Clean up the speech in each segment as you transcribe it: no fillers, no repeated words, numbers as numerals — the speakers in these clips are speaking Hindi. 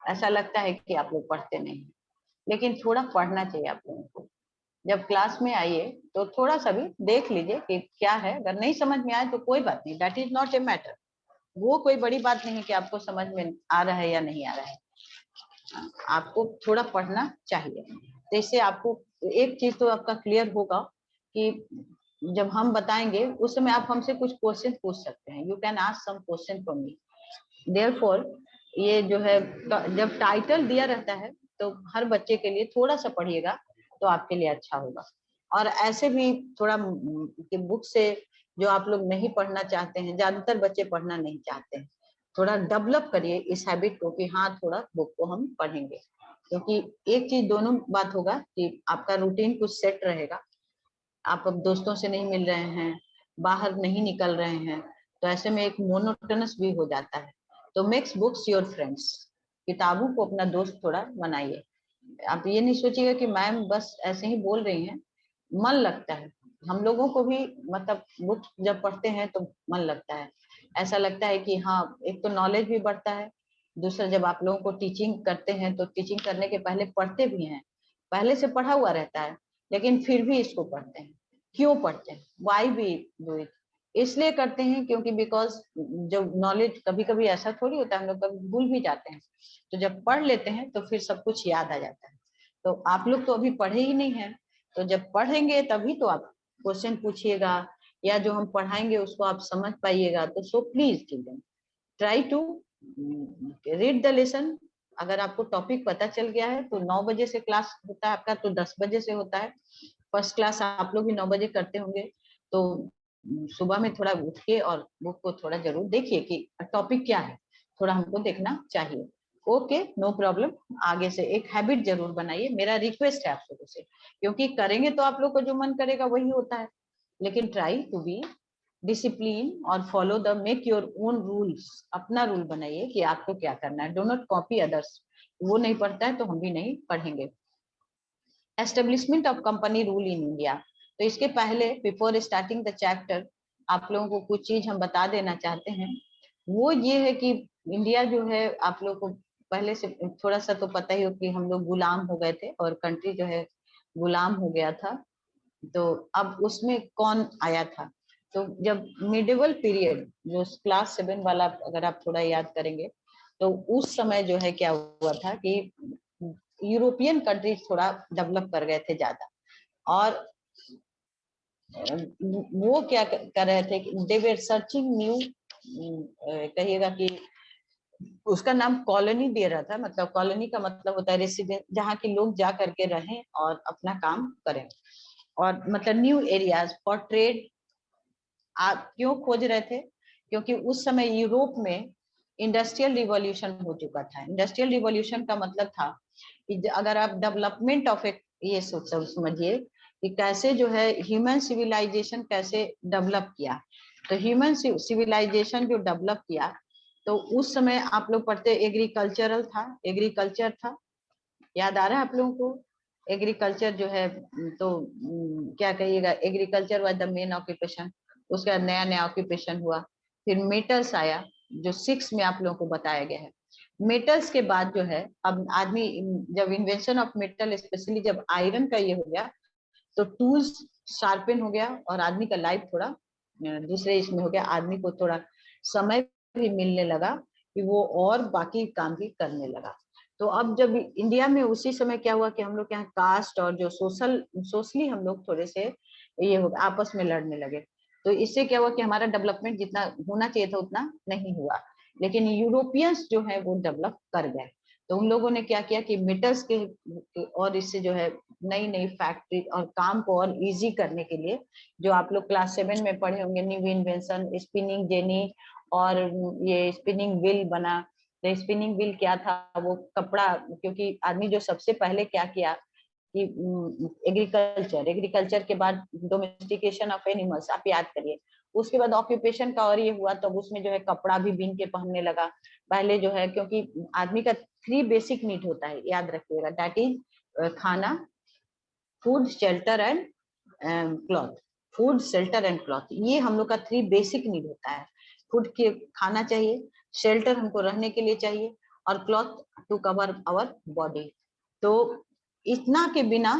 ऐसा लगता है कि आप लोग पढ़ते नहीं, लेकिन थोड़ा पढ़ना चाहिए आप लोगों को। जब क्लास में आइए तो थोड़ा सा भी देख लीजिए कि क्या है। अगर नहीं समझ में आए तो कोई बात नहीं, that is not a matter. वो कोई बड़ी बात नहीं है कि आपको समझ में आ रहा है या नहीं आ रहा है। आपको थोड़ा पढ़ना चाहिए, तो इससे आपको एक चीज तो आपका क्लियर होगा कि जब हम बताएंगे उस समय आप हमसे कुछ क्वेश्चन पूछ सकते हैं। You can ask some question from me. Therefore ये जो है, जब टाइटल दिया रहता है तो हर बच्चे के लिए थोड़ा सा पढ़िएगा तो आपके लिए अच्छा होगा। और ऐसे भी थोड़ा कि बुक से जो आप लोग नहीं पढ़ना चाहते हैं, ज्यादातर बच्चे पढ़ना नहीं चाहते हैं, थोड़ा डेवलप करिए इस हैबिट को कि हाँ थोड़ा बुक को हम पढ़ेंगे। क्योंकि एक चीज दोनों बात होगा कि आपका रूटीन कुछ सेट रहेगा, आप अब दोस्तों से नहीं मिल रहे हैं, बाहर नहीं निकल रहे हैं, तो ऐसे में एक मोनोटोनस भी हो जाता है। तो मेक्स बुक्स योर फ्रेंड्स, किताबों को अपना दोस्त थोड़ा बनाइए। आप ये नहीं सोचिएगा कि मैम बस ऐसे ही बोल रही हैं, मन लगता है। हम लोगों को भी मतलब बुक जब पढ़ते हैं तो मन लगता है, ऐसा लगता है कि हाँ एक तो नॉलेज भी बढ़ता है। दूसरा, जब आप लोगों को टीचिंग करते हैं तो टीचिंग करने के पहले पढ़ते भी हैं, पहले से पढ़ा हुआ रहता है, लेकिन फिर भी इसको पढ़ते हैं। क्यों पढ़ते हैं? Why we do it? इसलिए करते हैं क्योंकि बिकॉज जब नॉलेज, कभी कभी ऐसा थोड़ी होता है, हम लोग कभी भूल भी जाते हैं, तो जब पढ़ लेते हैं तो फिर सब कुछ याद आ जाता है। तो आप लोग तो अभी पढ़े ही नहीं है, तो जब पढ़ेंगे तभी तो आप क्वेश्चन पूछिएगा, या जो हम पढ़ाएंगे उसको आप समझ पाइएगा। तो so please children, try to read the lesson. अगर आपको टॉपिक पता चल गया है तो 9 बजे से क्लास होता है आपका, तो 10 बजे से होता है। फर्स्ट क्लास आप लोग भी 9 बजे करते होंगे, तो सुबह में थोड़ा उठ के और बुक को थोड़ा जरूर देखिए कि टॉपिक क्या है, थोड़ा हमको देखना चाहिए। Okay, no problem. आगे से एक हैबिट जरूर बनाइए, मेरा रिक्वेस्ट है आप लोगों से, क्योंकि करेंगे तो आप लोग को जो मन करेगा वही होता है। लेकिन ट्राई टू बी डिसिप्लिन और follow the make your own rules. अपना रूल बनाइए कि आपको क्या करना है, डो नॉट कॉपी अदर्स। वो नहीं पढ़ता है तो हम भी नहीं पढ़ेंगे। Establishment of company rule in India. तो इसके पहले, बिफोर स्टार्टिंग द चैप्टर, आप लोगों को कुछ चीज हम बता देना चाहते हैं। वो ये है कि इंडिया जो है, आप लोग को पहले से थोड़ा सा तो पता ही हो कि हम लोग गुलाम हो गए थे और कंट्री जो है गुलाम हो गया था। तो अब उसमें कौन आया था? तो जब मिडिवल पीरियड, जो क्लास 7 वाला अगर आप थोड़ा याद करेंगे, तो उस समय जो है क्या हुआ था कि यूरोपियन कंट्रीज थोड़ा डेवलप कर गए थे ज्यादा। और वो क्या कर रहे थे कि दे वर सर्चिंग न्यू, कहिएगा कि उसका नाम कॉलोनी दे रहा था। मतलब कॉलोनी का मतलब होता है रेसिडेंट, जहाँ के लोग जा करके रहें और अपना काम करें। और मतलब न्यू एरियाज फॉर ट्रेड। आप क्यों खोज रहे थे? क्योंकि उस समय यूरोप में इंडस्ट्रियल रिवॉल्यूशन हो चुका था। इंडस्ट्रियल रिवॉल्यूशन का मतलब था कि अगर आप डेवलपमेंट ऑफ एक, ये समझिए कि कैसे जो है ह्यूमन सिविलाइजेशन कैसे डेवलप किया। तो ह्यूमन सिविलाइजेशन जो डेवलप किया, तो उस समय आप लोग पढ़ते एग्रीकल्चरल था, एग्रीकल्चर था, याद आ रहा है आप लोगों को? एग्रीकल्चर जो है, तो क्या कहिएगा, agriculture was the main occupation. उसके बाद नया नया ऑक्यूपेशन हुआ। फिर मेटल्स आया, जो 6 में आप लोगों को बताया गया है। मेटल्स के बाद जो है, अब आदमी जब इन्वेंशन ऑफ मेटल, स्पेशली जब आयरन का ये हो गया, तो टूल्स शार्पन हो गया और आदमी का लाइफ थोड़ा दूसरे इसमें हो गया। आदमी को थोड़ा समय भी मिलने लगा कि वो और बाकी काम भी करने लगा। तो अब जब इंडिया में उसी समय क्या हुआ कि हम लोग यहाँ कास्ट और जो सोशली हम लोग थोड़े से ये हो आपस में लड़ने लगे। तो इससे क्या हुआ कि हमारा डेवलपमेंट जितना होना चाहिए था उतना नहीं हुआ। लेकिन यूरोपियंस जो है वो डेवलप कर गए। तो उन लोगों ने क्या किया कि मेटल्स के और इससे जो है नई नई फैक्ट्री और काम को और इजी करने के लिए, जो आप लोग क्लास 7 में पढ़े होंगे, न्यू इन्वेंशन स्पिनिंग जेनी, और ये स्पिनिंग व्हील बना। तो स्पिनिंग व्हील क्या था? वो कपड़ा, क्योंकि आदमी जो सबसे पहले क्या किया कि एग्रीकल्चर, एग्रीकल्चर के बाद डोमेस्टिकेशन ऑफ एनिमल्स, आप याद करिए। उसके बाद ऑक्यूपेशन का और ये हुआ, तब उसमें जो है कपड़ा भी बीन के पहनने लगा। पहले जो है, क्योंकि आदमी का 3 बेसिक नीड होता है, याद रखिएगा, दैट इज खाना, food, shelter and cloth. Food, shelter and cloth, ये हम लोग का 3 बेसिक नीड होता है। फूड के खाना चाहिए, शेल्टर हमको रहने के लिए चाहिए, और cloth to cover our body. तो इतना के बिना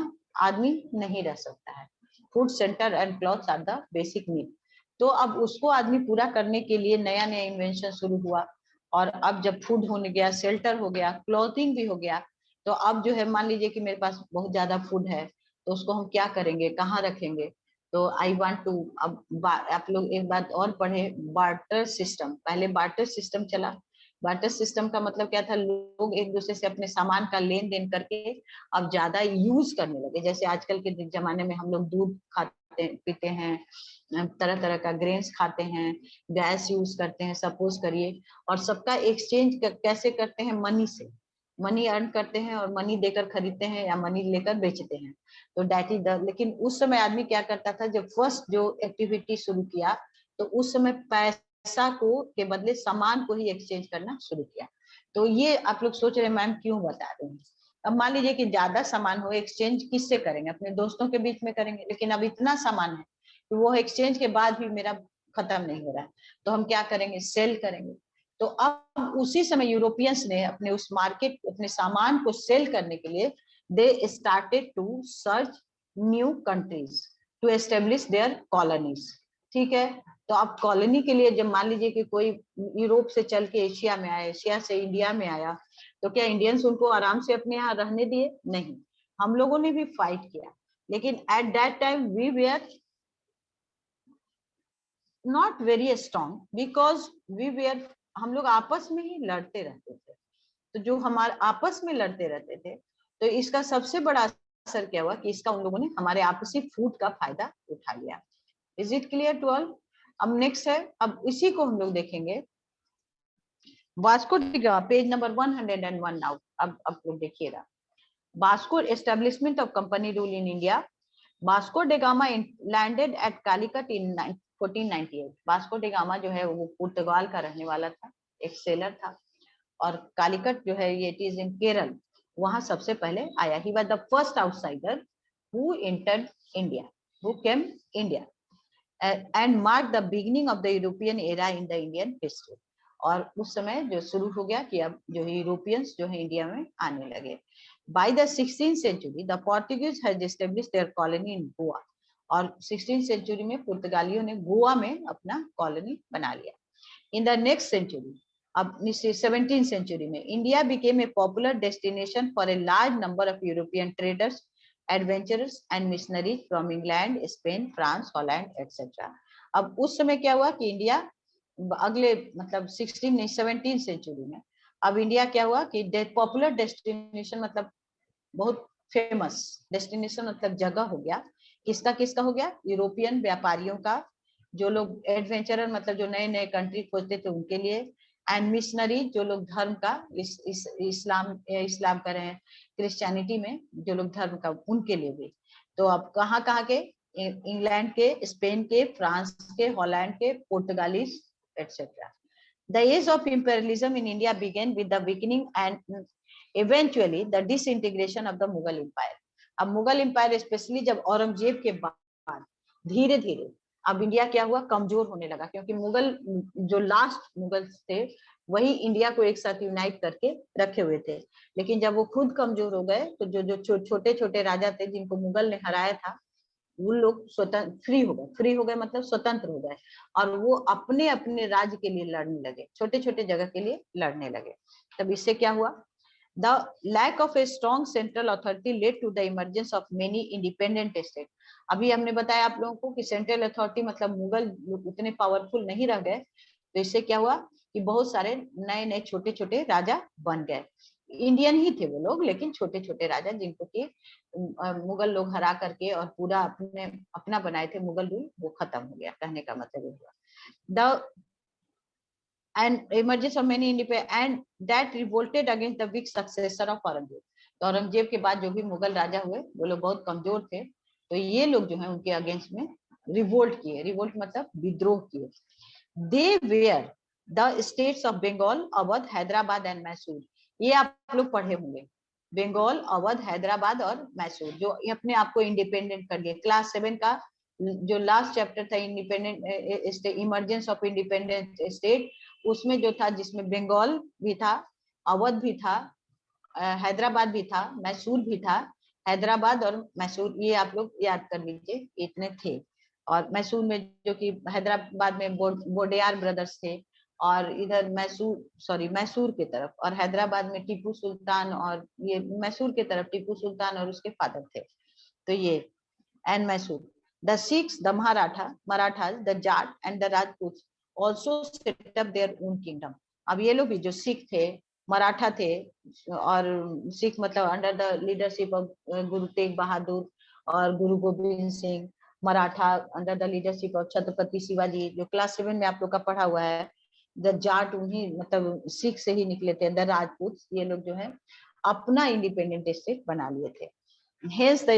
आदमी नहीं रह सकता है। Food, shelter and clothes are the basic need. तो अब उसको आदमी पूरा करने के लिए नया नया इन्वेंशन शुरू हुआ, और अब जब फूड हो गया, शेल्टर हो गया, क्लॉथिंग भी हो गया, तो अब जो है मान लीजिए कि मेरे पास बहुत ज्यादा फूड है, तो उसको हम क्या करेंगे, कहाँ रखेंगे? तो आई वांट टू, अब आप लोग एक बात और पढ़े, बार्टर सिस्टम। पहले बार्टर सिस्टम चला। बार्टर सिस्टम का मतलब क्या था? लोग एक दूसरे से अपने सामान का लेन देन करके अब ज्यादा यूज करने लगे। जैसे आजकल के जमाने में हम लोग दूध खाते पीते हैं, तरह तरह का ग्रेन्स खाते हैं, गैस यूज करते हैं सपोज करिए, और सबका एक्सचेंज कैसे करते हैं? मनी से। मनी अर्न करते हैं और मनी देकर खरीदते हैं या मनी लेकर बेचते हैं। तो दैट इज द, लेकिन उस समय आदमी क्या करता था? जब फर्स्ट जो एक्टिविटी शुरू किया, तो उस समय पैसा को के बदले सामान को ही एक्सचेंज करना शुरू किया। तो ये आप लोग सोच रहे हैं मैम क्यों बता रहे हैं? अब मान लीजिए कि ज्यादा सामान हो, एक्सचेंज किससे करेंगे? अपने दोस्तों के बीच में करेंगे, लेकिन अब इतना सामान है कि वो एक्सचेंज के बाद भी मेरा खत्म नहीं हो रहा है, तो हम क्या करेंगे? सेल करेंगे। तो अब उसी समय यूरोपियंस ने अपने उस मार्केट, अपने सामान को सेल करने के लिए they started to search new countries to establish their colonies. ठीक है, तो अब कॉलोनी के लिए जब मान लीजिए कि कोई यूरोप से चल के एशिया में आया, एशिया से इंडिया में आया, तो क्या इंडियंस उनको आराम से अपने यहाँ रहने दिए? नहीं, हम लोगों ने भी फाइट किया। लेकिन at that time we were not very strong, because we were, हम लोग आपस में ही लड़ते रहते थे। तो जो हमारे आपस में लड़ते रहते थे, तो इसका सबसे बड़ा असर क्या हुआ कि इसका उन लोगों ने हमारे आपसी फूट का फायदा उठा लिया। Is it clear to all? अब नेक्स्ट है, अब इसी को हम लोग देखेंगे। Vasco da Gama, page number 101 now. अब लोग देखिएगा, Vasco establishment of company rule in India. Vasco da Gama landed at Calicut in 1498। Vasco da Gama जो है वो पुर्तगाल का रहने वाला था, एक सेलर था, और कालीकट जो है ये इट इज इन केरल, वहां सबसे पहले आया। He was the first outsider who entered India, who came India, and mark the beginning of the European era in the Indian history. और उस समय जो शुरू हो गया कि अब जो यूरोपियंस जो है इंडिया में आने लगे। By the 16th century, the Portuguese had established their colony in Goa. और 16th century में पुर्तगालियों ने गोवा में अपना कॉलोनी बना लिया। In the next century, अब 17th century में, India became a popular destination for a large number of European traders, adventurers and missionaries from England, Spain, France, Holland, etc. अब उस समय क्या हुआ कि इंडिया अगले मतलब 17th सेंचुरी में, अब इंडिया क्या हुआ कि पॉपुलर डेस्टिनेशन, मतलब बहुत फेमस डेस्टिनेशन, मतलब जगह हो गया। किसका किसका हो गया? यूरोपियन व्यापारियों का, जो लोग एडवेंचरर मतलब जो नए नए कंट्री खोजते थे उनके लिए, एंड मिशनरी जो लोग धर्म का इस्लाम कर रहे हैं, क्रिश्चियनिटी में जो लोग धर्म का, उनके लिए भी। तो अब कहाँ कहाँ के? इंग्लैंड के, स्पेन के, फ्रांस के, हॉलैंड के, पुर्तगालीज etc. The age of imperialism in India began with the weakening and eventually the disintegration of the Mughal Empire. अब मुगल एम्पायर स्पेशली जब औरंगजेब के बाद धीरे धीरे अब इंडिया क्या हुआ? कमजोर होने लगा, क्योंकि मुगल जो लास्ट मुगल थे वही इंडिया को एक साथ यूनाइट करके रखे हुए थे। लेकिन जब वो खुद कमजोर हो गए, तो जो छोटे छोटे राजा थे जिनको मुगल ने हराया था, वो लोग स्वतंत्र फ्री हो गए मतलब स्वतंत्र हो गए, और वो अपने अपने राज्य के लिए लड़ने लगे, छोटे छोटे जगह के लिए लड़ने लगे। तब इससे क्या हुआ? The lack of a strong central authority led to the emergence of many independent state. अभी हमने बताया आप लोगों को कि सेंट्रल अथॉरिटी मतलब मुगल उतने पावरफुल नहीं रह गए, तो इससे क्या हुआ कि बहुत सारे नए नए छोटे छोटे राजा बन गए। इंडियन ही थे वो लोग, लेकिन छोटे छोटे राजा जिनको कि मुगल लोग हरा करके और पूरा अपने अपना बनाए थे मुगल रूल, वो खत्म हो गया। कहने का मतलब ये हुआ the and emergence of many independent and that revolted against the weak successor of Aurangzeb. तो औरंगजेब के बाद जो भी मुगल राजा हुए वो लोग बहुत कमजोर थे, तो ये लोग जो है उनके अगेंस्ट में रिवोल्ट किए। रिवोल्ट मतलब विद्रोह किए। They were the states of Bengal, Awadh, Hyderabad and Mysore. ये आप लोग पढ़े होंगे, बंगाल, अवध, हैदराबाद और मैसूर, जो अपने आप को इंडिपेंडेंट कर लिए। क्लास 7 का जो लास्ट चैप्टर था independent emergence of independent state, उसमें जो था, जिसमें बंगाल भी था, अवध भी था, हैदराबाद भी था, मैसूर भी था। हैदराबाद और मैसूर, ये आप लोग याद कर लीजिए, इतने थे। और मैसूर में जो कि हैदराबाद में वोडेयार ब्रदर्स थे, और इधर मैसूर की तरफ, और हैदराबाद में टीपू सुल्तान, और ये मैसूर की तरफ टिपू सुल्तान और उसके फादर थे। तो ये and Mysore, the Sikhs, the Marathas, the Jat and the Rajput also set up their own kingdom. अब ये लोग भी, जो सिख थे, मराठा थे, और सिख मतलब under the leadership of Guru Tegh Bahadur और गुरु Govind Singh, Maratha under the leadership of Chhatrapati Shivaji, जो क्लास 7 में आप लोग का पढ़ा हुआ है। द जाट उन्हीं मतलब सिख से ही निकले थे। द राजपूत, ये लोग जो है अपना इंडिपेंडेंट स्टेट बना लिए थे। Hence the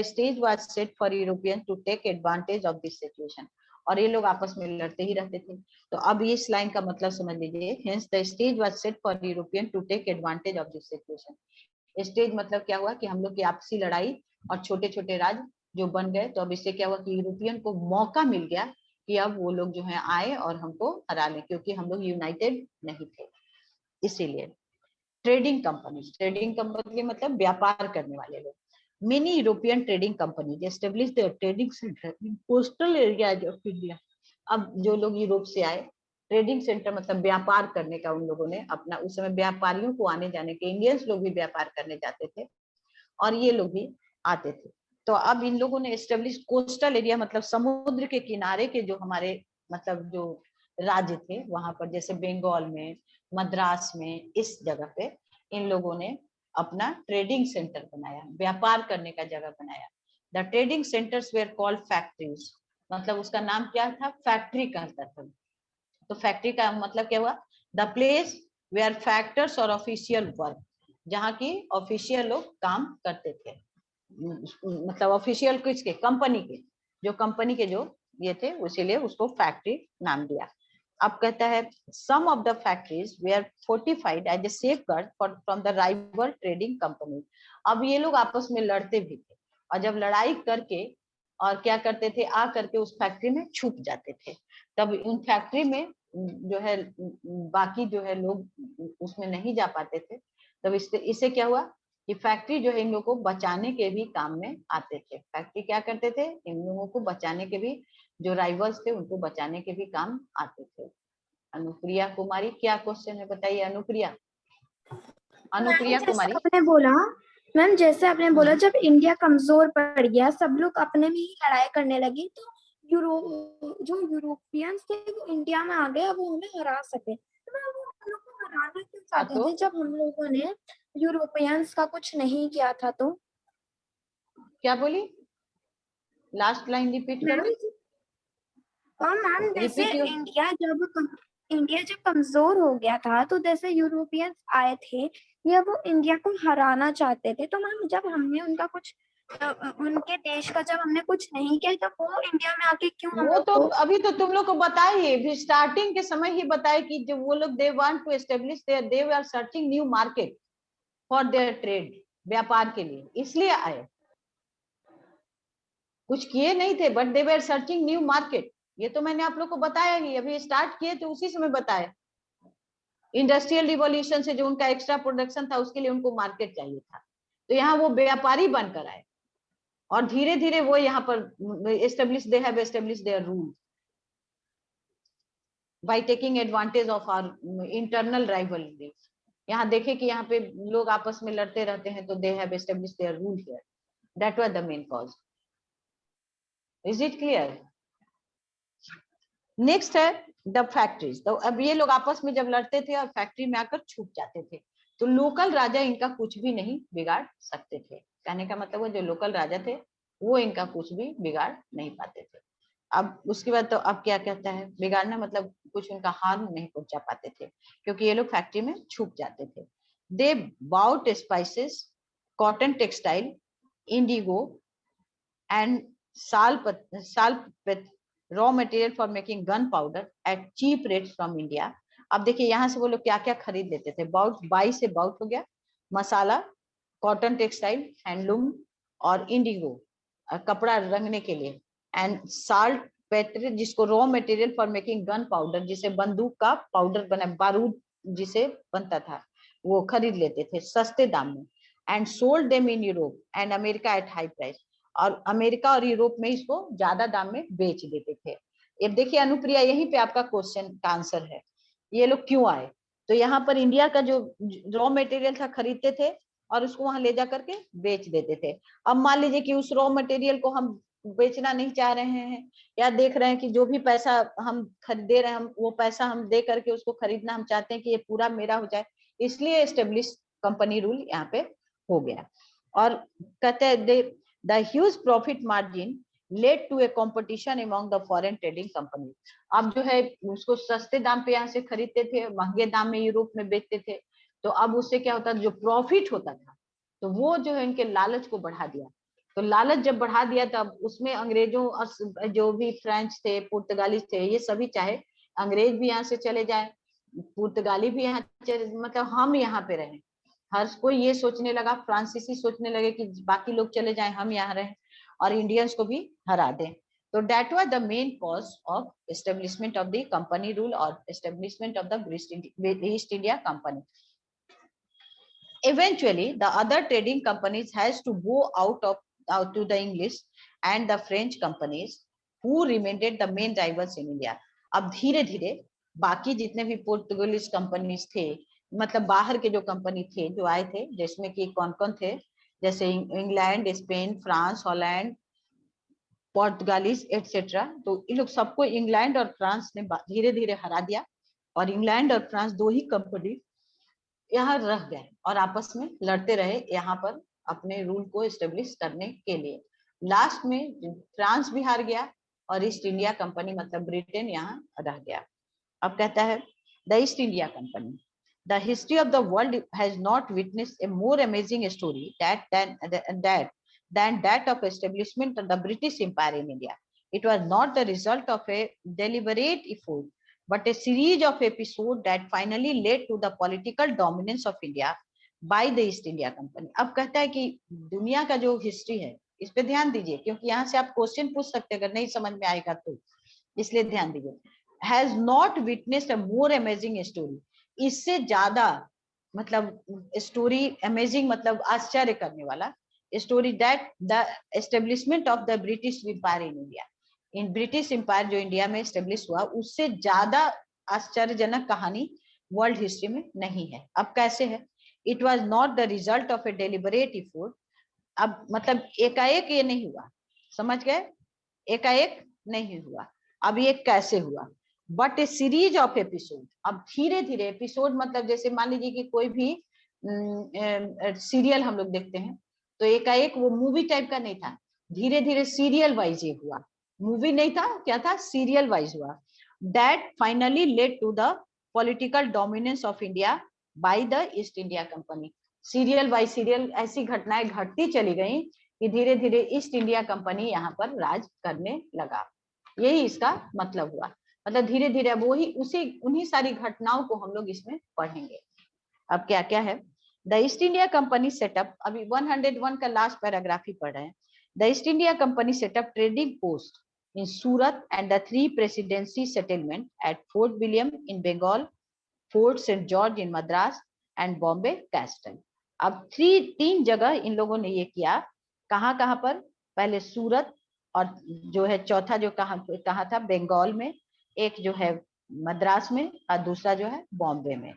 stage was set for Europeans to take advantage of this situation. और ये लोग आपस में लड़ते ही रहते थे। तो अब इस लाइन का मतलब समझ लीजिए, hence the stage was set for Europeans to take advantage of this situation. Stage मतलब क्या हुआ कि हम लोग की आपसी लड़ाई और छोटे छोटे राज्य जो बन गए, तो अब इससे क्या हुआ कि यूरोपियन को मौका मिल गया कि अब वो लोग जो है आए और हमको हरा ले, क्योंकि हम लोग यूनाइटेड नहीं थे। इसीलिए ट्रेडिंग कंपनी मतलब व्यापार करने वाले लोग। Many European trading companies established their trading center in coastal areas of India. अब जो लोग यूरोप से आए, ट्रेडिंग सेंटर मतलब व्यापार करने का, उन लोगों ने अपना, उस समय व्यापारियों को आने जाने के, इंडियंस लोग भी व्यापार करने जाते थे और ये लोग भी आते थे। तो अब इन लोगों ने एस्टेब्लिश कोस्टल एरिया मतलब समुद्र के किनारे के जो हमारे मतलब जो राज्य थे वहां पर, जैसे बंगाल में, मद्रास में, इस जगह पे इन लोगों ने अपना ट्रेडिंग सेंटर बनाया, व्यापार करने का जगह बनाया। The trading centres where called factories, मतलब उसका नाम क्या था, फैक्ट्री कहता था। तो फैक्ट्री का मतलब क्या हुआ, द प्लेस वेयर फैक्टर्स और ऑफिशियल वर्क, जहाँ की ऑफिशियल लोग काम करते थे, मतलब ऑफिशियल किसके, कंपनी के, जो कंपनी के जो ये थे, इसीलिए उसको फैक्ट्री नाम दिया। अब कहता है some of the factories were fortified as a safeguard from the rival trading company. अब ये लोग आपस में लड़ते भी थे, और जब लड़ाई करके और क्या करते थे, आ करके उस फैक्ट्री में छुप जाते थे। तब उन फैक्ट्री में जो है बाकी जो है लोग उसमें नहीं जा पाते थे। तब इससे क्या हुआ कि फैक्ट्री जो है इन लोगों को बचाने के भी काम में आते थे। फैक्ट्री क्या करते थे, इन लोगों को बचाने के भी, जो राइवल्स थे उनको बचाने के भी काम आते थे। अनुप्रिया कुमारी, क्या क्वेश्चन है बताइए अनुप्रिया? अनुप्रिया कुमारी, आपने बोला मैम, जैसे आपने बोला जब इंडिया कमजोर पड़ गया, सब लोग अपने में ही लड़ाई करने लगे, तो जो यूरोपियंस थे वो इंडिया में आ गए, वो हमें हरा सके। तो मैं वो हम लोग को हराना क्यों चाहते थे जब हम लोगों ने यूरोपियंस का कुछ नहीं किया था? तो क्या बोली, लास्ट लाइन रिपीट करो। मैम जैसे रिपीट इंडिया जब कमजोर हो गया था, तो जैसे यूरोपियंस आए थे या वो इंडिया को हराना चाहते थे, तो मैम जब हमने उनका कुछ उनके देश का जब हमने कुछ नहीं किया, तो वो इंडिया में आके क्यों हम वो लोग तो को? अभी तो तुम लोग को बताइए, भी स्टार्टिंग के समय ही बताए कि जो वो लोग they want to establish their, they are searching new market for their trade, व्यापार के लिए, इसलिए आए, कुछ किए नहीं थे, but they were searching new market. ये तो मैंने आप लोग को बताया ही, अभी स्टार्ट किए तो उसी समय बताया। इंडस्ट्रियल रिवॉल्यूशन से जो उनका एक्स्ट्रा प्रोडक्शन था, उसके लिए उनको मार्केट चाहिए था, तो यहाँ वो व्यापारी बनकर आए, और धीरे धीरे वो यहाँ पर establish, they have establish their rule by taking advantage of our internal rivalry. यहाँ देखे कि यहाँ पे लोग आपस में लड़ते रहते हैं, तो they have establish their rule here, that was the main cause. Is it clear? Next है द फैक्ट्रीज। तो अब ये लोग आपस में जब लड़ते थे और फैक्ट्री में आकर छुप जाते थे, तो लोकल राजा इनका कुछ भी नहीं बिगाड़ सकते थे। कहने का मतलब वो जो लोकल राजा थे वो इनका कुछ भी बिगाड़ नहीं पाते थे। अब उसके बाद तो अब क्या कहता है, बिगाड़ना मतलब कुछ उनका हार्म नहीं पहुंचा पाते थे, क्योंकि ये लोग फैक्ट्री में छुप जाते थे। They bought spices, cotton textile, indigo and salt raw material for making gun powder at cheap rates from India. अब देखिए यहाँ से वो लोग क्या क्या खरीद लेते थे। बाउट, बाई से बाउट हो गया, मसाला, कॉटन टेक्सटाइल, हैंडलूम, और इंडिगो कपड़ा रंगने के लिए, एंड साल्ट पेट्रोल, जिसको raw material for making gun powder, जिसे बंदूक का पाउडर बना, बारूद जिसे बनता था, वो खरीद लेते थे सस्ते दाम में। And sold them in Europe and America at high price, और अमेरिका और यूरोप में इसको ज्यादा दाम में बेच देते थे। अब देखिए अनुप्रिया, यहीं पे आपका क्वेश्चन का आंसर है, ये लोग क्यों आए। तो यहाँ पर इंडिया का जो रॉ मटेरियल था खरीदते थे और उसको वहां ले जा करके बेच देते थे। अब मान लीजिए कि उस रॉ मटेरियल को हम बेचना नहीं चाह रहे हैं, या देख रहे हैं कि जो भी पैसा हम खरीदे रहे हैं, हम वो पैसा हम दे करके उसको खरीदना हम चाहते हैं कि ये पूरा मेरा हो जाए, इसलिए एस्टेब्लिश कंपनी रूल यहाँ पे हो गया। और कहते हैं the huge profit margin led to a competition among the foreign trading company. अब जो है उसको सस्ते दाम पे यहाँ से खरीदते थे, महंगे दाम में यूरोप में बेचते थे, तो अब उससे क्या होता था, जो प्रॉफिट होता था तो वो जो है इनके लालच को बढ़ा दिया। तो लालच जब बढ़ा दिया तब उसमें अंग्रेजों और जो भी फ्रेंच थे, पुर्तगाली थे, ये सभी चाहे अंग्रेज भी यहाँ से चले जाए, पुर्तगाली भी यहाँ, मतलब हम यहाँ पे रहे, हर कोई ये सोचने लगा, फ्रांसीसी सोचने लगे कि बाकी लोग चले जाएं, हम यहाँ रहें और इंडियंस को भी हरा दें। तो that was the main cause of establishment of the company rule or establishment of the East India Company. Eventually, the other trading companies has to go out to the English and the French companies who remained the main rivals in India. अब धीरे धीरे बाकी जितने भी पोर्तुगीज कंपनीज थे, मतलब बाहर के जो कंपनी थे जो आए थे, जिसमें कि कौन कौन थे, जैसे England, Spain, France, Holland, Portuguese etcetera, तो इन लोग सबको इंग्लैंड और फ्रांस ने धीरे धीरे हरा दिया, और इंग्लैंड और फ्रांस दो ही कंपनी यहाँ रह गए और आपस में लड़ते रहे यहाँ पर अपने रूल को एस्टेब्लिश करने के लिए। लास्ट में फ्रांस भी हार गया और ईस्ट इंडिया कंपनी मतलब ब्रिटेन यहाँ रह गया। अब कहता है the East India company, the history of the world has not witnessed a more amazing story than that of establishment of the British Empire in India. It was not the result of a deliberate effort, but a series of episodes that finally led to the political dominance of India by the East India Company. अब कहता है कि दुनिया का जो हिस्ट्री है इस पे ध्यान दीजिए, क्योंकि यहाँ से आप क्वेश्चन पूछ सकते हैं अगर नहीं समझ में आएगा तो, इसलिए ध्यान दीजिए। Has not witnessed a more amazing story, इससे ज्यादा मतलब स्टोरी, अमेजिंग मतलब आश्चर्य करने वाला story, that the establishment of the British empire in India, in British empire जो इंडिया में एस्टेब्लिश हुआ, उससे ज्यादा आश्चर्यजनक कहानी वर्ल्ड हिस्ट्री में नहीं है। अब कैसे है, it was not the result of A deliberate effort, अब मतलब एकाएक ये नहीं हुआ, समझ गए, एकाएक नहीं हुआ। अब ये कैसे हुआ, but A series of episode, अब धीरे धीरे एपिसोड मतलब जैसे मान लीजिए कि कोई भी सीरियल हम लोग देखते हैं तो एकाएक वो मूवी टाइप का नहीं था, धीरे धीरे सीरियल वाइज ये हुआ, मूवी नहीं था, क्या था, सीरियल वाइज हुआ। That finally led to the political dominance of India by the East India Company. Serial by serial ऐसी घटनाएं घटती चली गई कि धीरे धीरे ईस्ट इंडिया कंपनी यहाँ पर राज करने लगा, यही इसका मतलब हुआ। मतलब धीरे धीरे अब वही उन्हीं सारी घटनाओं को हम लोग इसमें पढ़ेंगे। अब क्या क्या है, the East India Company set up, अभी 101 का लास्ट पैराग्राफ ही पढ़ रहे हैं। The East India Company set up trading post in Surat and the 3 presidency settlement at Fort William in Bengal, Fort Saint George in Madras and Bombay castle. अब 3 जगह इन लोगों ने ये किया, कहाँ कहाँ पर, पहले सूरत, और जो है चौथा जो कहा था बंगाल में, एक जो है मद्रास में, और दूसरा जो है बॉम्बे में।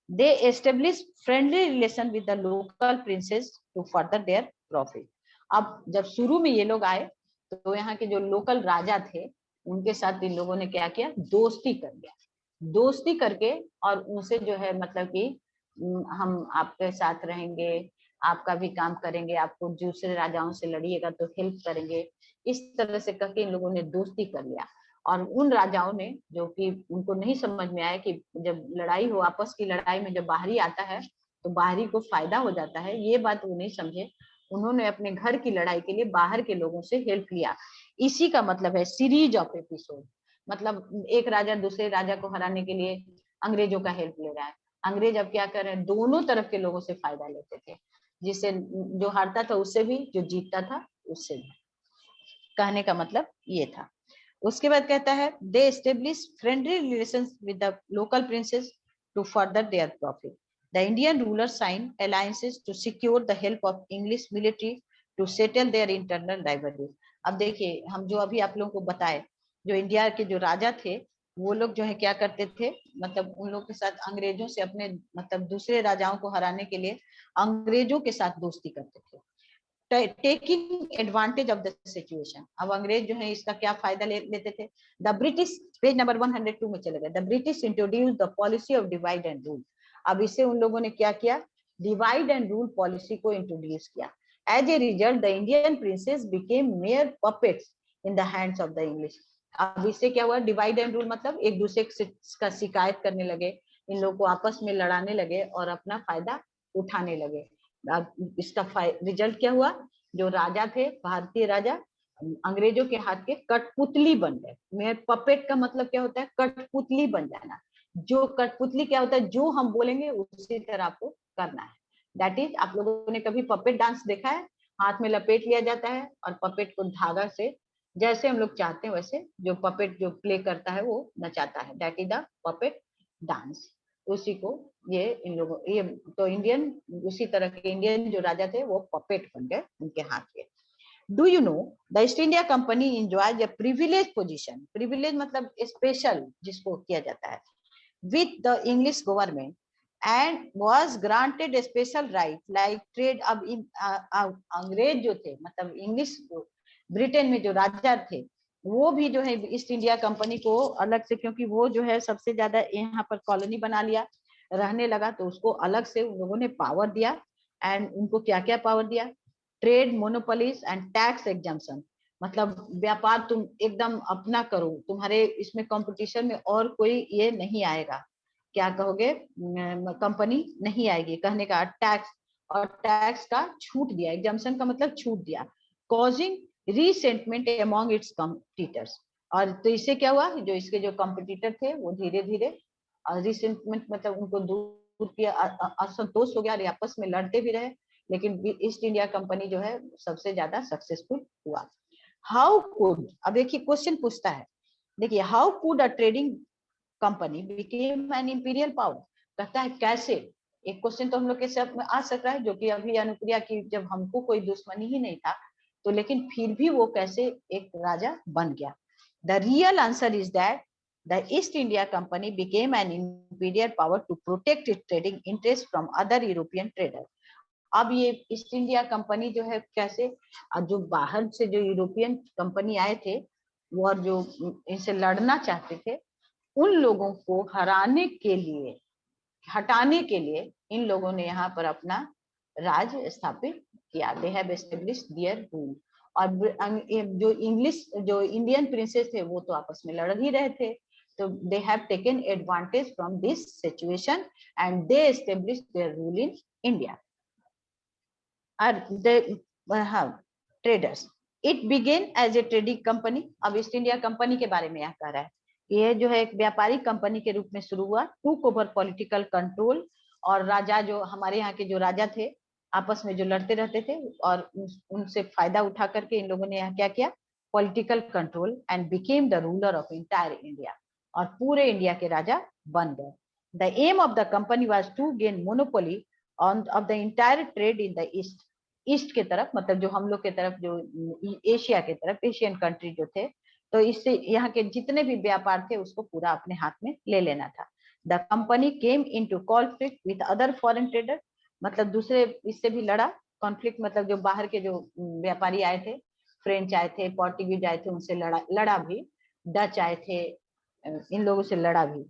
They establish friendly relation with the local princes to further their profit. अब जब शुरू में ये लोग आए तो यहाँ के जो लोकल राजा थे उनके साथ इन लोगों ने क्या किया, दोस्ती कर लिया, दोस्ती करके और उनसे जो है मतलब कि हम आपके साथ रहेंगे, आपका भी काम करेंगे, आपको दूसरे राजाओं से लड़िएगा तो हेल्प करेंगे, इस तरह से करके इन लोगों ने दोस्ती कर लिया। और उन राजाओं ने, जो कि उनको नहीं समझ में आया कि जब लड़ाई हो, आपस की लड़ाई में जब बाहरी आता है तो बाहरी को फायदा हो जाता है, ये बात वो नहीं समझे, उन्होंने अपने घर की लड़ाई के लिए बाहर के लोगों से हेल्प लिया। इसी का मतलब है सीरीज ऑफ एपिसोड, मतलब एक राजा दूसरे राजा को हराने के लिए अंग्रेजों का हेल्प ले रहा है, अंग्रेज अब क्या कर रहे हैं, दोनों तरफ के लोगों से फायदा लेते थे, जिससे जो हारता था उससे भी, जो जीतता था उससे भी। कहने का मतलब ये था। उसके बाद कहता है they establish friendly relations with the local princes to further their profit. The Indian ruler sign alliances to secure the help of English military to settle their internal rivalry. अब देखिए, हम जो अभी आप लोगों को बताए, जो इंडिया के जो राजा थे वो लोग जो है क्या करते थे, मतलब उन लोग के साथ अंग्रेजों से अपने मतलब दूसरे राजाओं को हराने के लिए अंग्रेजों के साथ दोस्ती करते थे, taking advantage of the situation. अब अंग्रेज जो है इसका क्या फायदा लेते थे। द ब्रिटिश, पेज नंबर 102 में चले गए, the British introduce the policy of divide and rule. अब इससे उन लोगों ने क्या किया, डिवाइड एंड रूल पॉलिसी को इंट्रोड्यूस किया। As a result the Indian princes became mere puppets in the hands of the English. अब इससे क्या हुआ, डिवाइड एंड रूल मतलब एक दूसरे का शिकायत करने लगे, इन लोगों को आपस में लड़ाने लगे और अपना फायदा उठाने लगे। अब इसका रिजल्ट क्या हुआ, जो राजा थे भारतीय राजा अंग्रेजों के हाथ के कठपुतली बन गए। मेयर पपेट का मतलब क्या होता है, कठपुतली बन जाना। जो कठपुतली क्या होता है, जो हम बोलेंगे उसी तरह आपको करना है। दैट इज, आप लोगों ने कभी पपेट डांस देखा है, हाथ में लपेट लिया जाता है और पपेट को धागा से जैसे हम लोग चाहते हैं वैसे जो पपेट जो प्ले करता है वो नचाता है। That is the puppet dance. उसी को ये इन लोगों ये तो इंडियन, उसी तरह के इंडियन जो राजा थे वो पपेट बन गए उनके हाथ के। Do you know the East India company enjoys A privilege position. Privilege मतलब स्पेशल जिसको किया जाता है with the English government and was granted special right like trade. अब अंग्रेज जो थे मतलब इंग्लिश ब्रिटेन में जो राजा थे वो भी जो है ईस्ट इंडिया कंपनी को अलग से, क्योंकि वो जो है सबसे ज्यादा यहाँ पर कॉलोनी बना लिया, रहने लगा, तो उसको अलग से उन लोगों ने पावर दिया। एंड उनको क्या क्या पावर दिया, trade monopolies and tax exemption. मतलब व्यापार तुम एकदम अपना करो, तुम्हारे इसमें कंपटीशन में और कोई ये नहीं आएगा, क्या कहोगे, कंपनी नहीं आएगी कहने का। टैक्स, और टैक्स का छूट दिया, एग्जम्पशन का मतलब छूट दिया। Causing resentment among its competitors. और तो इससे क्या हुआ, जो इसके जो कॉम्पिटिटर थे वो धीरे धीरे रिसेंटमेंट मतलब उनको दूर किया, असंतोष हो गया और आपस में लड़ते भी रहे, लेकिन ईस्ट इंडिया कंपनी जो है सबसे ज्यादा सक्सेसफुल हुआ। हाउ कुड, अब देखिए क्वेश्चन पूछता है, देखिए how could a trading company became an imperial power. कहता है कैसे, एक क्वेश्चन तो हम लोग के सब में आ सक रहा है, जो कि अभी अनुप्रिया की जब हमको कोई दुश्मनी ही नहीं था तो लेकिन फिर भी वो कैसे एक राजा बन गया। The real answer is that the East India Company became an imperial power to protect its trading interests from other European traders. अब ये ईस्ट इंडिया कंपनी जो है कैसे, जो बाहर से जो यूरोपियन कंपनी आए थे वो और जो इनसे लड़ना चाहते थे उन लोगों को हराने के लिए, हटाने के लिए इन लोगों ने यहाँ पर अपना राज स्थापित किया। They have established their rule. और जो इंग्लिश जो इंडियन प्रिंसेस थे वो तो आपस में लड़ ही रहे थे, तो they have taken advantage from this situation and they established their rule in India. Traders, it began as a trading company. अब ईस्ट इंडिया कंपनी के बारे में यह कह रहा है, ये जो है एक व्यापारिक कंपनी के रूप में शुरू हुआ, टूक ओवर पॉलिटिकल कंट्रोल। और राजा जो हमारे यहाँ के जो राजा थे आपस में जो लड़ते रहते थे और उनसे फायदा उठा करके इन लोगों ने यहाँ क्या किया, political control and became the ruler of entire India. और पूरे इंडिया के राजा बन गए। The aim of the company was to gain monopoly on of the entire trade in the east. East के तरफ मतलब जो हम लोग के तरफ जो एशिया के तरफ एशियन कंट्री जो थे, तो इससे यहाँ के जितने भी व्यापार थे उसको पूरा अपने हाथ में ले लेना था। The company came into conflict with other foreign trader, मतलब दूसरे इससे भी लड़ा। कॉन्फ्लिक्ट मतलब जो बाहर के जो व्यापारी आए थे, फ्रेंच आए थे, पोर्टुगीज आए थे, उनसे लड़ा भी, डच आए थे, इन लोगों से लड़ा भी।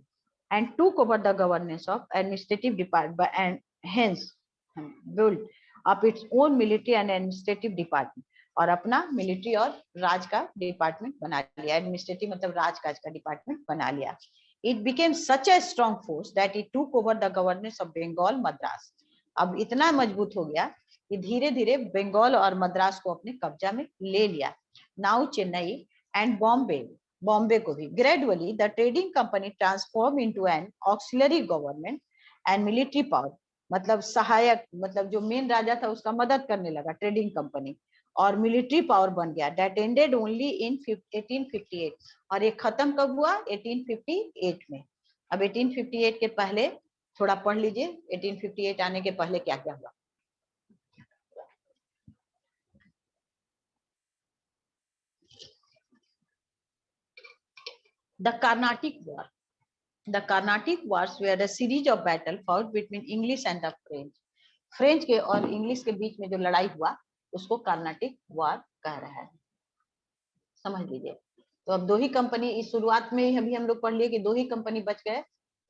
एंड टूक over the governance of administrative department and hence build up its own military and administrative department. और अपना मिलिट्री और राज का डिपार्टमेंट बना लिया, एडमिनिस्ट्रेटिव मतलब राजकाज का डिपार्टमेंट बना लिया। It became such a strong force that it took over the governance of Bengal Madras. अब इतना मजबूत हो गया कि धीरे धीरे बंगाल और मद्रास को अपने कब्जा में ले लिया। नाउ चेन्नई एंड बॉम्बे को भी। Gradually the trading company transform into an auxiliary government and military power, मतलब सहायक, मतलब जो मेन राजा था उसका मदद करने लगा ट्रेडिंग कंपनी, और मिलिट्री पावर बन गया। That ended only in 1858। और ये खत्म कब हुआ? 1858 में। अब 1858 के पहले थोड़ा पढ़ लीजिए, 1858 आने के पहले क्या क्या हुआ। The Carnatic war. The Carnatic Wars were a series of battle fought between English and the French. French के और इंग्लिश के बीच में जो लड़ाई हुआ उसको कार्नाटिक वॉर कह रहा है, समझ लीजिए। तो अब दो ही कंपनी, इस शुरुआत में ही अभी हम लोग पढ़ लिए कि दो ही कंपनी बच गए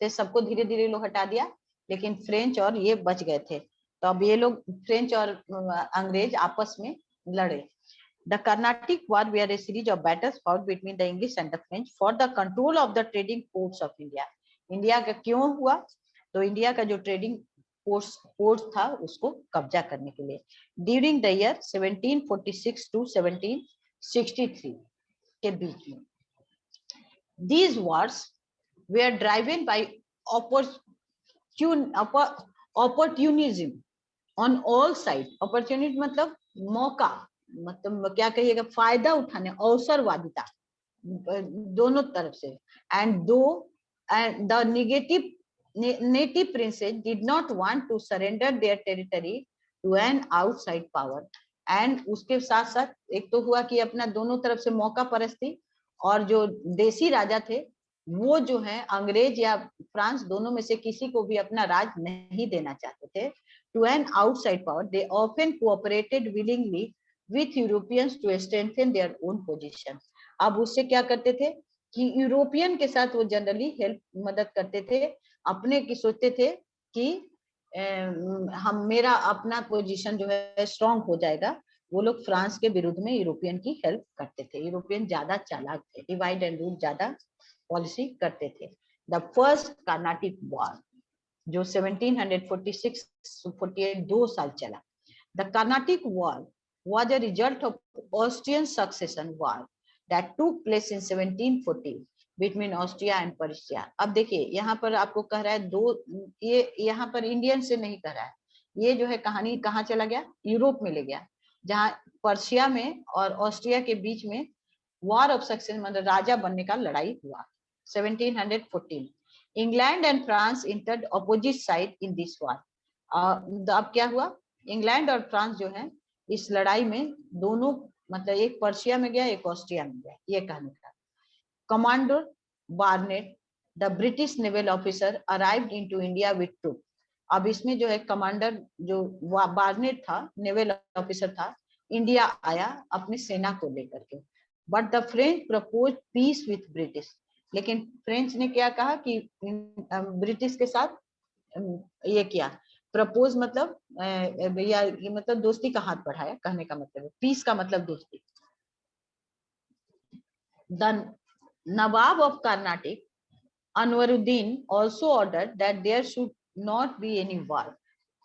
थे, सबको धीरे धीरे लोग हटा दिया, लेकिन फ्रेंच और ये बच गए थे। तो अब ये लोग फ्रेंच और अंग्रेज आपस में लड़े। The Carnatic War were a series of battles fought between the English and the French for the control of the trading ports of India. India का क्यों हुआ? तो इंडिया का जो ट्रेडिंग पोर्ट था उसको कब्जा करने के लिए। ड्यूरिंग द ईयर 1746 टू 1763 के बीच में। These wars were driven by opportunism on all sides. Opportunity मतलब मौका, मतलब क्या कहिएगा, फायदा उठाने, अवसरवादिता दोनों तरफ से। एंड दो and the native princes did not want to surrender their territory to an outside power. and उसके साथ साथ एक तो हुआ कि अपना दोनों तरफ से मौका परस्ती, और जो देसी राजा थे वो जो है अंग्रेज या फ्रांस दोनों में से किसी को भी अपना राज नहीं देना चाहते थे। To an outside power, they often cooperated willingly with Europeans to strengthen their own position. अब उससे क्या करते थे कि यूरोपियन के साथ वो जनरली हेल्प मदद करते थे, अपने की सोचते थे कि हम मेरा अपना पोजीशन जो है स्ट्रांग हो जाएगा। वो लोग फ्रांस के विरुद्ध में यूरोपियन की हेल्प करते थे। यूरोपियन ज्यादा चालाक थे, डिवाइड एंड रूल ज्यादा पॉलिसी करते थे। द फर्स्ट कार्नाटिक वॉर जो 1746-48 2 साल चला। The Carnatic war was a result of Austrian succession war that took place in 1740 between Austria and Prussia. अब देखिए यहाँ पर आपको कह रहा है दो, ये यहाँ पर इंडियन से नहीं कह रहा है, ये जो है कहानी कहाँ चला गया? यूरोप में ले गया, जहाँ पर्शिया में और ऑस्ट्रिया के बीच में वॉर ऑफ सक्सेशन मतलब राजा बनने का लड़ाई हुआ 1714। England and France entered opposite side in this war. अब क्या हुआ? इंग्लैंड और फ्रांस जो है इस लड़ाई में दोनों, मतलब एक पर्शिया में गया एक ऑस्ट्रिया में गया, ये कहने का। Commander Barnett the British naval officer arrived into India with troop. अब इसमें जो है कमांडर जो बार्नेट था, नेवल ऑफिसर था, इंडिया आया अपनी सेना को लेकर के। But the French propose peace with British. लेकिन फ्रेंच ने क्या कहा कि ब्रिटिश के साथ ये किया, प्रपोज मतलब या मतलब दोस्ती का हाथ बढ़ाया, कहने का मतलब है। पीस का मतलब दोस्ती। The Nawab of Carnatic Anwaruddin also ordered that there should not be any war.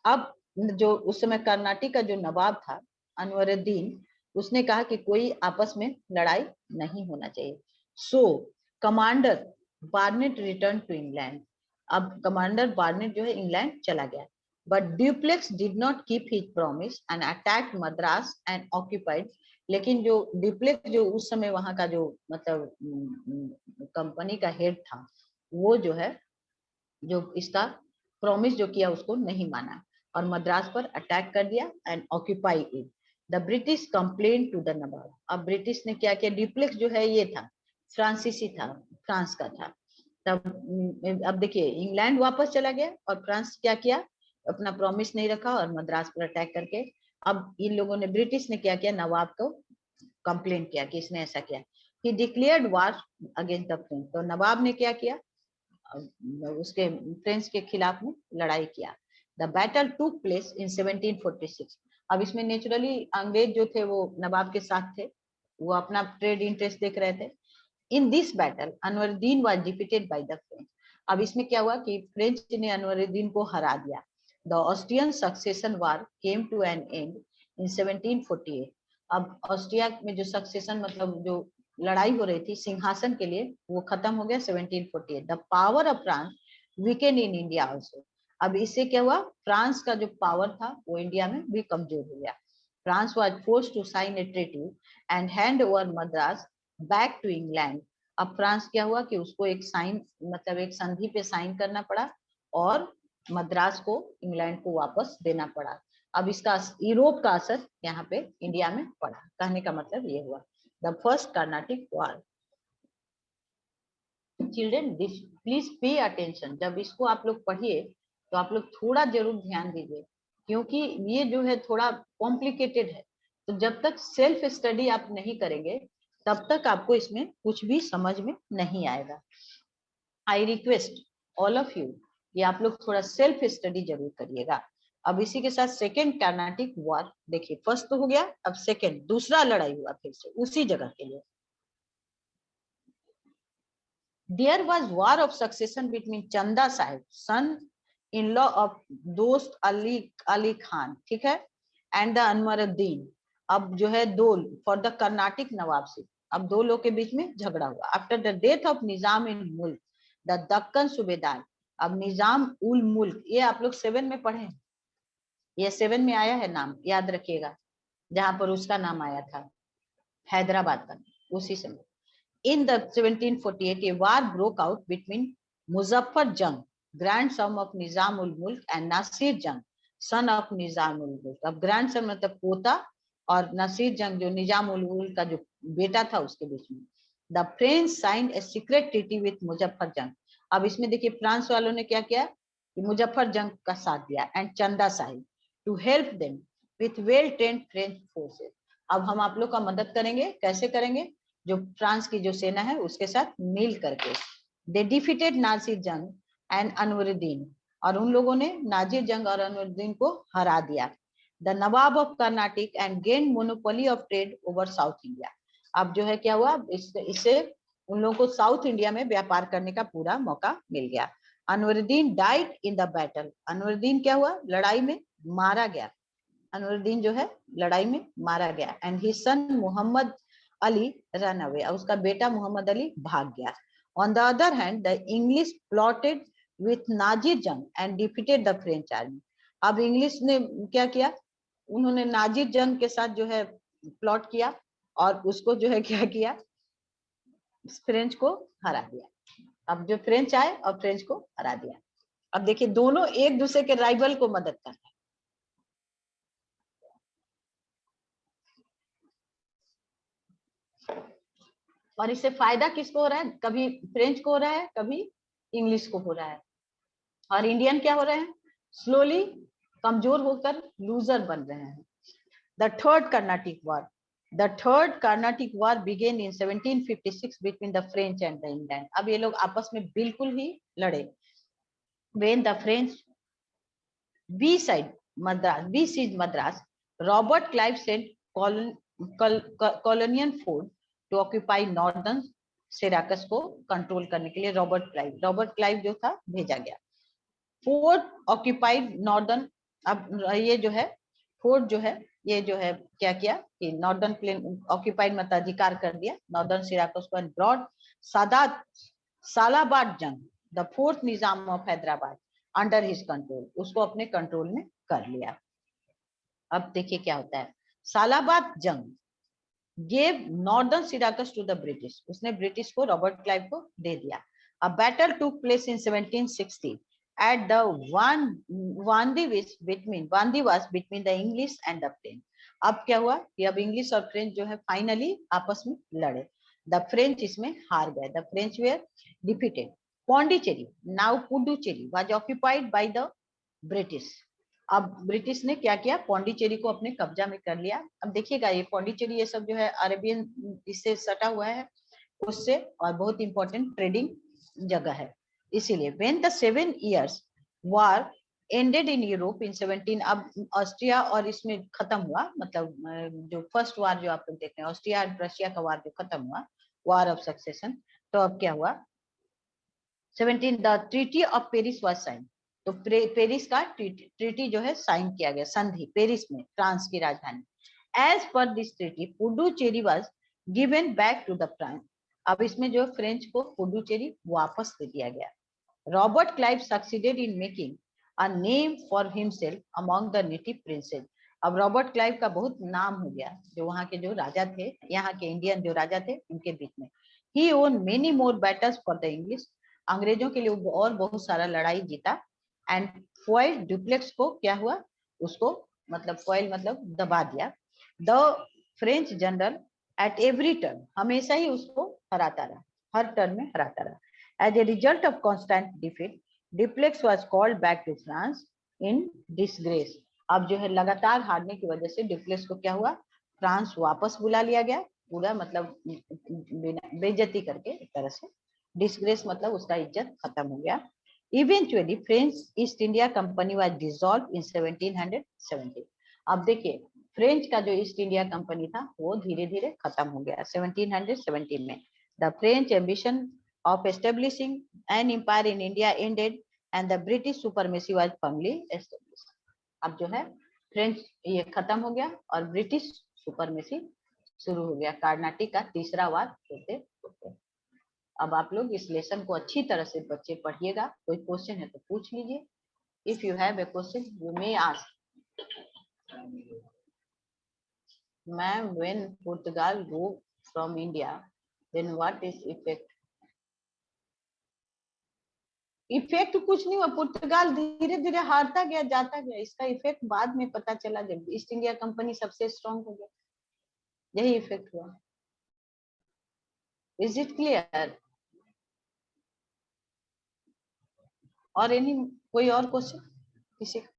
अब जो उस समय कर्नाटक का जो नवाब था अनवरुद्दीन, उसने कहा कि कोई आपस में लड़ाई नहीं होना चाहिए। So commander Barnett return to England. अब कमांडर बार्नेट जो है इंग्लैंड चला गया। But Dupleix did not keep his promise and attacked Madras and occupied. लेकिन जो ड्यूप्लेक्स जो उस समय वहां का जो मतलब कंपनी का हेड था, वो जो है जो इसका प्रॉमिस जो किया उसको नहीं माना और मद्रास पर अटैक कर दिया and occupy it. The British complain to the nawab. अब ब्रिटिश ने क्या किया? ड्यूप्लेक्स जो है ये था फ्रांसीसी था, फ्रांस का था। तब अब देखिए इंग्लैंड वापस चला गया और फ्रांस क्या किया? अपना प्रॉमिस नहीं रखा और मद्रास पर अटैक करके। अब इन लोगों ने, ब्रिटिश ने क्या किया? नवाब को कंप्लेन किया कि इसने ऐसा किया। ही declared war against the French. तो नवाब ने क्या किया? उसके फ्रेंच के खिलाफ में लड़ाई किया। द बैटल टूक प्लेस इन 1746। अब इसमें नेचुरली अंग्रेज जो थे वो नवाब के साथ थे, वो अपना ट्रेड इंटरेस्ट देख रहे थे। In this battle Anwaruddin was defeated by the French. अब इसमें क्या हुआ कि फ्रेंच ने अनवरुद्दीन को हरा दिया। The Austrian succession war came to an end in 1748। अब ऑस्ट्रिया में जो सक्सेशन मतलब जो लड़ाई हो रही थी सिंहासन के लिए, वो खत्म हो गया 1748। The power of France weekend in India also. अब इससे क्या हुआ? फ्रांस का जो पावर था वो इंडिया में भी कमजोर हो गया। France was forced to sign a treaty and hand over Madras back to England. अब फ्रांस क्या हुआ कि उसको एक साइन मतलब एक संधि पे साइन करना पड़ा और मद्रास को इंग्लैंड को वापस देना पड़ा। अब इसका यूरोप का असर यहाँ पे इंडिया में पड़ा। कहने का मतलब ये हुआ the first Carnatic war. Children please pay attention, जब इसको आप लोग पढ़िए तो आप लोग थोड़ा जरूर ध्यान दीजिए क्योंकि ये जो है थोड़ा कॉम्प्लिकेटेड है। तो जब तक सेल्फ स्टडी आप नहीं करेंगे तब तक आपको इसमें कुछ भी समझ में नहीं आएगा। I request all of you ये आप लोग थोड़ा सेल्फ स्टडी जरूर करिएगा। अब इसी के साथ सेकेंड कर्नाटिक वॉर देखिए, फर्स्ट तो हो गया, अब सेकेंड दूसरा लड़ाई हुआ फिर से उसी जगह के लिए। There was war of succession between Chanda Sahib, son-in-law of Dost Ali Khan, ठीक है, and the Anwaruddin। अब जो है दो for the Carnatic Nawabship, अब दो लोग के बीच में झगड़ा हुआ। After the death of Nizam in Mulk, the Deccan Subedar, अब निजाम उल मुल्क, ये आप लोग 7 में पढ़े हैं, ये 7 में आया है नाम, याद रखिएगा, जहां पर उसका नाम आया था हैदराबाद का, उसी समय। In the 1748, a war broke out between Muzaffar Jung, grandson of Nizam ul Mulk, and Nasir Jung, son of Nizam ul Mulk। अब grandson मतलब पोता और नसीर जंग जो निजाम उल मुल्क का जो बेटा था उसके बीच में। The French signed a secret treaty with Muzaffar जंग। अब इसमें देखिए फ्रांस वालों ने क्या किया कि मुजफ्फर जंग का साथ दिया and Chanda Sahib to help them with well trained French forces. अब हम आप लोग का मदद करेंगे, कैसे करेंगे, जो फ्रांस की जो सेना है उसके साथ मिल करके। दे डिफीटेड नासिर जंग एंड अनवरुद्दीन, और उन लोगों ने नाजिर जंग और अनवरुद्दीन को हरा दिया। The Nawab of Carnatic and gain monopoly of trade over south India. अब जो है क्या हुआ, इससे उन लोगों को साउथ इंडिया में व्यापार करने का पूरा मौका मिल गया। Anwaruddin died in the battle, Anwaruddin क्या हुआ, लड़ाई में मारा गया। अनवरुद्दीन जो है लड़ाई में मारा गया। And his son Mohammad Ali run away, उसका बेटा मोहम्मद अली भाग गया। On the other hand the English plotted with Nasir Jung and defeated the French army. अब इंग्लिश ने क्या किया, उन्होंने नाजिर जंग के साथ जो है प्लॉट किया और उसको जो है क्या किया, फ्रेंच को हरा दिया। अब जो फ्रेंच आए और फ्रेंच को हरा दिया। अब देखिए दोनों एक दूसरे के राइवल को मदद कर रहे हैं। और इससे फायदा किसको हो रहा है, कभी फ्रेंच को हो रहा है, कभी इंग्लिश को हो रहा है। और इंडियन क्या हो रहे हैं, स्लोली कमजोर होकर लूजर बन रहे हैं। The third Carnatic war, the third Carnatic war began in 1756 between the French and the England. अब ये लोग आपस में बिल्कुल ही लड़े। When the French besieged Madras, Robert Clive sent colonial force to occupy northern सिराकस को कंट्रोल करने के लिए रॉबर्ट क्लाइव जो था भेजा गया। फोर्ट ऑक्यूपाइड नॉर्दर्न, अब ये जो है फोर्ट जो है ये जो है क्या किया कि नॉर्दर्न प्लेन ऑक्यूपाइड मताधिकार कर दिया नॉर्दर्न सिराकस को, ब्रॉड सालाबाद जंग the fourth Nizam of Hyderabad under his control, उसको अपने कंट्रोल में कर लिया। अब देखिए क्या होता है, Salabat Jung gave northern Circars to the British, उसने ब्रिटिश को रॉबर्ट क्लाइव को दे दिया। A battle took place in 1760 at the Vandiwas between the English and the French। अब क्या हुआ कि अब इंग्लिश और फ्रेंच जो है फाइनली आपस में लड़े। द फ्रेंच इसमें हार गए, the French were defeated. Pondicherry now Puducherry was occupied by the British. अब ब्रिटिश ने क्या किया, पौंडीचेरी को अपने कब्जा में कर लिया। अब देखिएगा ये पौंडीचेरी ये सब जो है अरेबियन इससे सटा हुआ है उससे, और बहुत इंपॉर्टेंट ट्रेडिंग जगह है इसीलिए। When the 7 years war ended in Europe in 17, अब ऑस्ट्रिया और इसमें खत्म हुआ, मतलब जो फर्स्ट वार जो आप लोग देख रहे हैं ऑस्ट्रिया और रशिया का वार जो खत्म हुआ, वार ऑफ सक्सेशन। तो अब क्या हुआ, 17 the treaty of Paris was sign, तो पेरिस का ट्रीटी जो है साइन किया गया, संधि पेरिस में, फ्रांस की राजधानी। As per this treaty Puducherry was given back to the France, अब इसमें जो फ्रेंच को पुडुचेरी वापस दे दिया गया। Robert Clive succeeded in making a name for himself among the native princess, अब रॉबर्ट क्लाइव का बहुत नाम हो गया, जो वहाँ के जो राजा थे, यहाँ के इंडियन जो राजा थे उनके बीच में। He won many more battles for the English, अंग्रेजों के लिए वो और बहुत सारा लड़ाई जीता। एंड फॉइल डुप्लेक्स को क्या हुआ, उसको मतलब फॉइल मतलब दबा दिया। The French general at every turn, हमेशा ही उसको हराता रहा, हर टर्न में हराता रहा। As a result of constant defeat, Dupleix was called back to France in disgrace. अब जो है लगातार हारने की वजह से डिप्लेक्स को क्या हुआ, फ्रांस वापस बुला लिया गया, पूरा मतलब बेइज्जती करके एक तरह से। डिसग्रेस मतलब उसका इज्जत खत्म हो गया। Eventually French east India company was dissolve in 1770। अब देखिए फ्रेंच का जो ईस्ट इंडिया कंपनी था वो धीरे धीरे खत्म हो गया 1770 में। The French ambition of establishing an empire in India ended and the British supremacy was firmly established. अब जो है फ्रेंच ये खत्म हो गया और ब्रिटिश सुपरमेसी शुरू हो गया, कार्नाटी का तीसरा वार होते होते। अब आप लोग इस लेसन को अच्छी तरह से बच्चे पढ़िएगा, कोई क्वेश्चन है तो पूछ लीजिए। If you have a question you may ask. Ma'am, when Portugal go from India then what is effect? Effect कुछ नहीं हुआ, पुर्तगाल धीरे धीरे हारता गया, जाता गया। इसका इफेक्ट बाद में पता चला जब ईस्ट इंडिया कंपनी सबसे स्ट्रांग हो गया, यही इफेक्ट हुआ। Is it clear? और एनी कोई और क्वेश्चन किसी